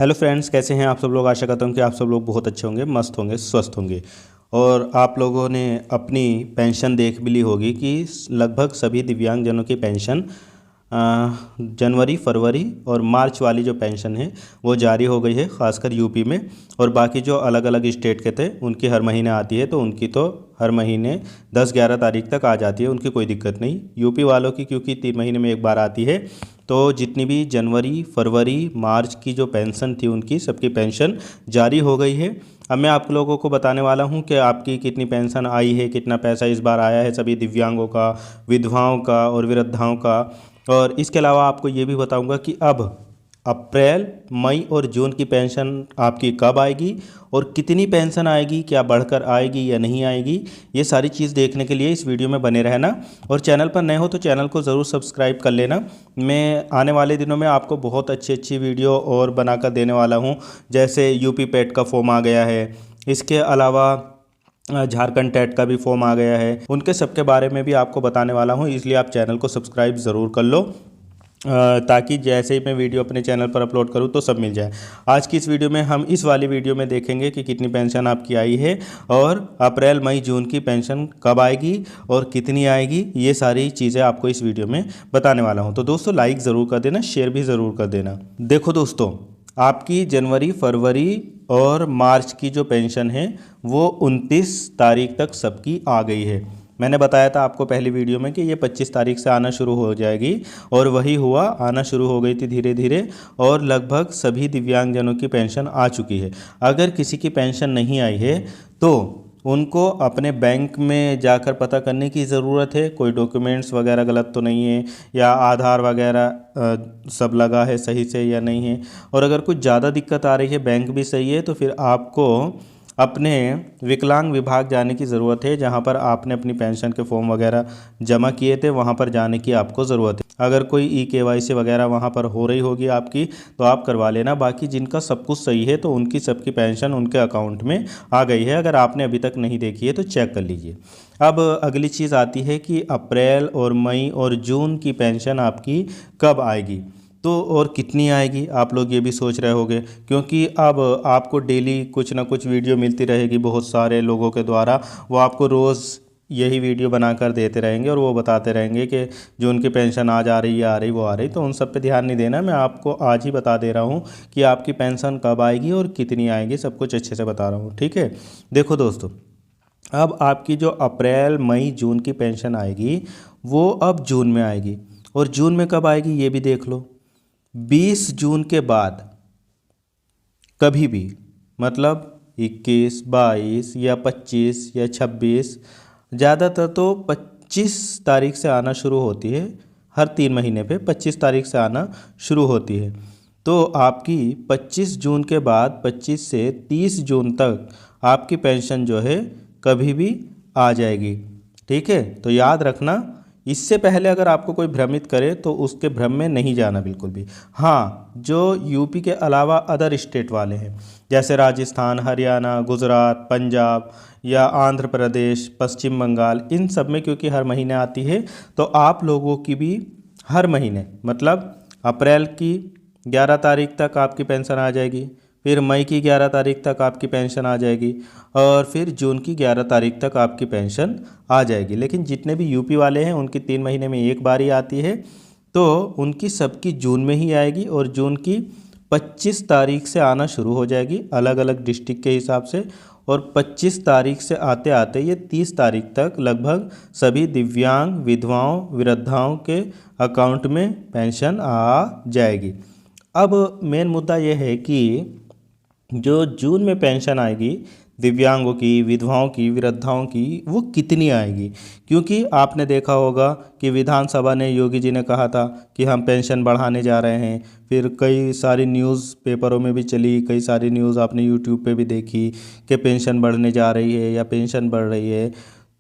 Hello friends, कैसे हैं आप सब लोग। आशा करता हूँ कि आप सब लोग बहुत अच्छे होंगे, मस्त होंगे, स्वस्थ होंगे। और आप लोगों ने अपनी पेंशन देख भी ली होगी कि लगभग सभी दिव्यांगजनों की पेंशन जनवरी, फरवरी और मार्च वाली जो पेंशन है वो जारी हो गई है, खासकर यूपी में। और बाकी जो अलग अलग स्टेट के थे उनकी हर महीने आती है, तो उनकी तो हर महीने 10-11 तारीख तक आ जाती है, उनकी कोई दिक्कत नहीं। यूपी वालों की क्योंकि 3 महीने में एक बार आती है, तो जितनी भी जनवरी, फरवरी, मार्च की जो पेंशन थी उनकी सबकी पेंशन जारी हो गई है। अब मैं आप लोगों को बताने वाला हूं कि आपकी कितनी पेंशन आई है, कितना पैसा इस बार आया है सभी दिव्यांगों का, विधवाओं का और वृद्धाओं का। और इसके अलावा आपको ये भी बताऊंगा कि अब अप्रैल, मई और जून की पेंशन आपकी कब आएगी और कितनी पेंशन आएगी, क्या बढ़कर आएगी या नहीं आएगी। ये सारी चीज़ देखने के लिए इस वीडियो में बने रहना। और चैनल पर नए हो तो चैनल को ज़रूर सब्सक्राइब कर लेना। मैं आने वाले दिनों में आपको बहुत अच्छी अच्छी वीडियो और बनाकर देने वाला हूँ। जैसे यूपी पेट का फॉर्म आ गया है, इसके अलावा झारखंड टेट का भी फॉर्म आ गया है, उनके सबके बारे में भी आपको बताने वाला हूँ। इसलिए आप चैनल को सब्सक्राइब ज़रूर कर लो, ताकि जैसे ही मैं वीडियो अपने चैनल पर अपलोड करूं तो सब मिल जाए। आज की इस वीडियो में हम इस वाली वीडियो में देखेंगे कि कितनी पेंशन आपकी आई है और अप्रैल, मई, जून की पेंशन कब आएगी और कितनी आएगी। ये सारी चीज़ें आपको इस वीडियो में बताने वाला हूं। तो दोस्तों, लाइक ज़रूर कर देना, शेयर भी ज़रूर कर देना। देखो दोस्तों, आपकी जनवरी, फरवरी और मार्च की जो पेंशन है वो 29 तारीख तक सबकी आ गई है। मैंने बताया था आपको पहली वीडियो में कि ये 25 तारीख से आना शुरू हो जाएगी, और वही हुआ, आना शुरू हो गई थी धीरे धीरे। और लगभग सभी दिव्यांगजनों की पेंशन आ चुकी है। अगर किसी की पेंशन नहीं आई है तो उनको अपने बैंक में जाकर पता करने की ज़रूरत है, कोई डॉक्यूमेंट्स वगैरह गलत तो नहीं है, या आधार वगैरह सब लगा है सही से या नहीं है। और अगर कुछ ज़्यादा दिक्कत आ रही है, बैंक भी सही है, तो फिर आपको अपने विकलांग विभाग जाने की ज़रूरत है, जहां पर आपने अपनी पेंशन के फॉर्म वगैरह जमा किए थे, वहां पर जाने की आपको ज़रूरत है। अगर कोई KYC वगैरह वहां पर हो रही होगी आपकी, तो आप करवा लेना। बाकी जिनका सब कुछ सही है तो उनकी सबकी पेंशन उनके अकाउंट में आ गई है। अगर आपने अभी तक नहीं देखी है तो चेक कर लीजिए। अब अगली चीज़ आती है कि अप्रैल और मई और जून की पेंशन आपकी कब आएगी, तो और कितनी आएगी, आप लोग ये भी सोच रहे होंगे। क्योंकि अब आपको डेली कुछ ना कुछ वीडियो मिलती रहेगी बहुत सारे लोगों के द्वारा। वो आपको रोज़ यही वीडियो बनाकर देते रहेंगे और वो बताते रहेंगे कि जो उनकी पेंशन आज आ रही है, आ रही, वो आ रही। तो उन सब पे ध्यान नहीं देना, मैं आपको आज ही बता दे रहा हूँ कि आपकी पेंशन कब आएगी और कितनी आएगी, सब कुछ अच्छे से बता रहा हूँ, ठीक है। देखो दोस्तों, अब आपकी जो अप्रैल, मई, जून की पेंशन आएगी वो अब जून में आएगी। और जून में कब आएगी ये भी देख लो। 20 जून के बाद कभी भी, मतलब 21, 22 या 25 या 26, ज़्यादातर तो 25 तारीख से आना शुरू होती है। हर 3 महीने पे 25 तारीख से आना शुरू होती है। तो आपकी 25 जून के बाद 25 से 30 जून तक आपकी पेंशन जो है कभी भी आ जाएगी, ठीक है। तो याद रखना, इससे पहले अगर आपको कोई भ्रमित करे तो उसके भ्रम में नहीं जाना बिल्कुल भी। हाँ, जो यूपी के अलावा अदर स्टेट वाले हैं, जैसे राजस्थान, हरियाणा, गुजरात, पंजाब या आंध्र प्रदेश, पश्चिम बंगाल, इन सब में क्योंकि हर महीने आती है, तो आप लोगों की भी हर महीने, मतलब अप्रैल की 11 तारीख तक आपकी पेंशन आ जाएगी, फिर मई की 11 तारीख तक आपकी पेंशन आ जाएगी, और फिर जून की 11 तारीख तक आपकी पेंशन आ जाएगी। लेकिन जितने भी यूपी वाले हैं उनकी 3 महीने में एक बार ही आती है, तो उनकी सबकी जून में ही आएगी। और जून की 25 तारीख से आना शुरू हो जाएगी अलग अलग डिस्ट्रिक्ट के हिसाब से। और 25 तारीख से आते आते ये 30 तारीख तक लगभग सभी दिव्यांग, विधवाओं, वृद्धाओं के अकाउंट में पेंशन आ जाएगी। अब मेन मुद्दा यह है कि जो जून में पेंशन आएगी दिव्यांगों की, विधवाओं की, वृद्धाओं की, वो कितनी आएगी। क्योंकि आपने देखा होगा कि विधानसभा ने, योगी जी ने कहा था कि हम पेंशन बढ़ाने जा रहे हैं। फिर कई सारी न्यूज़ पेपरों में भी चली, कई सारी न्यूज़ आपने यूट्यूब पे भी देखी कि पेंशन बढ़ने जा रही है या पेंशन बढ़ रही है।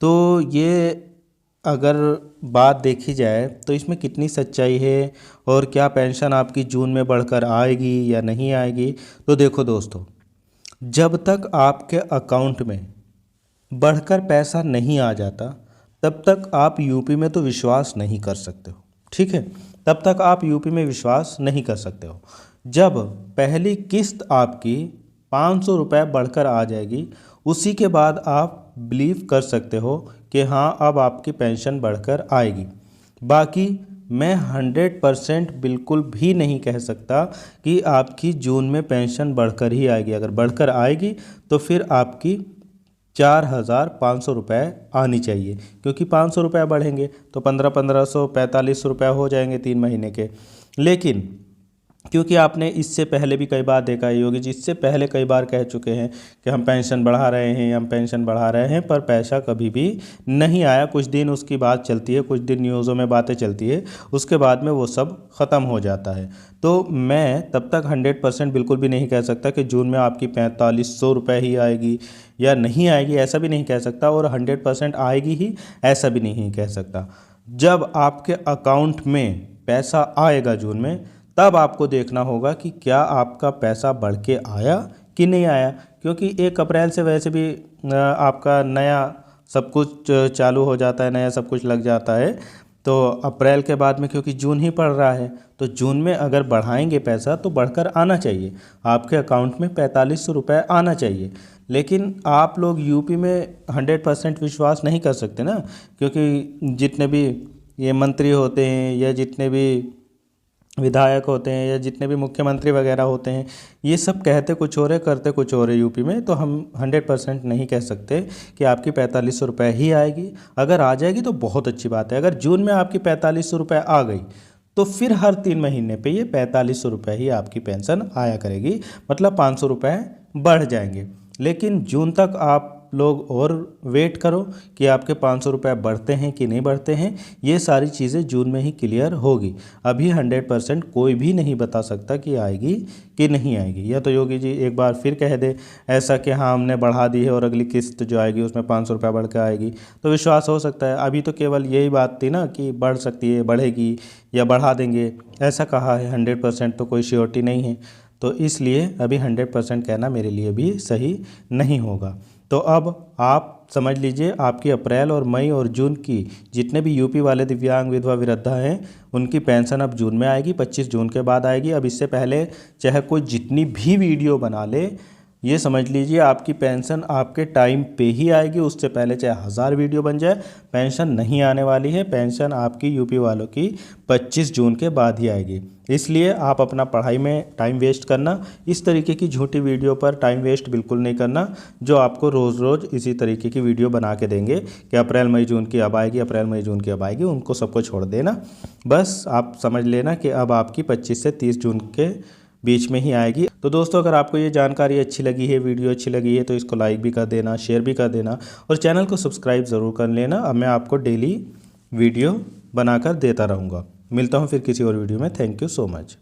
तो ये अगर बात देखी जाए तो इसमें कितनी सच्चाई है और क्या पेंशन आपकी जून में बढ़कर आएगी या नहीं आएगी। तो देखो दोस्तों, जब तक आपके अकाउंट में बढ़कर पैसा नहीं आ जाता तब तक आप यूपी में तो विश्वास नहीं कर सकते हो, ठीक है। तब तक आप यूपी में विश्वास नहीं कर सकते हो। जब पहली किस्त आपकी 500 रुपये बढ़कर आ जाएगी, उसी के बाद आप बिलीव कर सकते हो कि हाँ अब आपकी पेंशन बढ़कर आएगी। बाकी मैं 100% बिल्कुल भी नहीं कह सकता कि आपकी जून में पेंशन बढ़कर ही आएगी। अगर बढ़कर आएगी तो फिर आपकी 4,500 रुपये आनी चाहिए, क्योंकि 500 रुपये बढ़ेंगे तो 1500 45 रुपये हो जाएंगे 3 महीने के। लेकिन क्योंकि आपने इससे पहले भी कई बार देखा है, योगी जी इससे पहले कई बार कह चुके हैं कि हम पेंशन बढ़ा रहे हैं, हम पेंशन बढ़ा रहे हैं, पर पैसा कभी भी नहीं आया। कुछ दिन उसकी बात चलती है, कुछ दिन न्यूज़ों में बातें चलती है, उसके बाद में वो सब ख़त्म हो जाता है। तो मैं तब तक 100% बिल्कुल भी नहीं कह सकता कि जून में आपकी 4500 रुपये ही आएगी या नहीं आएगी, ऐसा भी नहीं कह सकता, और 100% आएगी ही ऐसा भी नहीं कह सकता। जब आपके अकाउंट में पैसा आएगा जून में, तब आपको देखना होगा कि क्या आपका पैसा बढ़ के आया कि नहीं आया, क्योंकि 1 अप्रैल से वैसे भी आपका नया सब कुछ चालू हो जाता है, नया सब कुछ लग जाता है। तो अप्रैल के बाद में क्योंकि जून ही पड़ रहा है, तो जून में अगर बढ़ाएंगे पैसा तो बढ़कर आना चाहिए, आपके अकाउंट में 4500 रुपये आना चाहिए। लेकिन आप लोग यूपी में 100% विश्वास नहीं कर सकते ना, क्योंकि जितने भी ये मंत्री होते हैं या जितने भी विधायक होते हैं या जितने भी मुख्यमंत्री वगैरह होते हैं, ये सब कहते कुछ और है करते कुछ और है यूपी में। तो हम 100% नहीं कह सकते कि आपकी 4500 रुपये ही आएगी। अगर आ जाएगी तो बहुत अच्छी बात है। अगर जून में आपकी 4500 रुपये आ गई तो फिर हर 3 महीने पे ये 4500 रुपये ही आपकी पेंशन आया करेगी, मतलब 500 रुपये बढ़ जाएंगे। लेकिन जून तक आप लोग और वेट करो कि आपके 500 रुपये बढ़ते हैं कि नहीं बढ़ते हैं। ये सारी चीज़ें जून में ही क्लियर होगी। अभी 100% कोई भी नहीं बता सकता कि आएगी कि नहीं आएगी। या तो योगी जी एक बार फिर कह दे ऐसा कि हाँ हमने बढ़ा दी है और अगली किस्त जो आएगी उसमें 500 रुपये बढ़ के आएगी, तो विश्वास हो सकता है। अभी तो केवल यही बात थी ना कि बढ़ सकती है, बढ़ेगी या बढ़ा देंगे, ऐसा कहा है। 100% तो कोई श्योरिटी नहीं है, तो इसलिए अभी 100% कहना मेरे लिए भी सही नहीं होगा। तो अब आप समझ लीजिए आपकी अप्रैल और मई और जून की जितने भी यूपी वाले दिव्यांग विधवा वृद्धा हैं, उनकी पेंशन अब जून में आएगी, 25 जून के बाद आएगी। अब इससे पहले चाहे कोई जितनी भी वीडियो बना ले, ये समझ लीजिए आपकी पेंशन आपके टाइम पे ही आएगी। उससे पहले चाहे 1000 वीडियो बन जाए, पेंशन नहीं आने वाली है। पेंशन आपकी यूपी वालों की 25 जून के बाद ही आएगी। इसलिए आप अपना पढ़ाई में टाइम वेस्ट करना, इस तरीके की झूठी वीडियो पर टाइम वेस्ट बिल्कुल नहीं करना, जो आपको रोज़ रोज़ इसी तरीके की वीडियो बना के देंगे कि अप्रैल मई जून की अब आएगी, अप्रैल मई जून की अब आएगी। उनको सबको छोड़ देना। बस आप समझ लेना कि अब आपकी 25 से 30 जून के बीच में ही आएगी। तो दोस्तों अगर आपको ये जानकारी अच्छी लगी है, वीडियो अच्छी लगी है, तो इसको लाइक भी कर देना, शेयर भी कर देना और चैनल को सब्सक्राइब ज़रूर कर लेना। अब मैं आपको डेली वीडियो बनाकर देता रहूँगा। मिलता हूँ फिर किसी और वीडियो में। Thank you so much.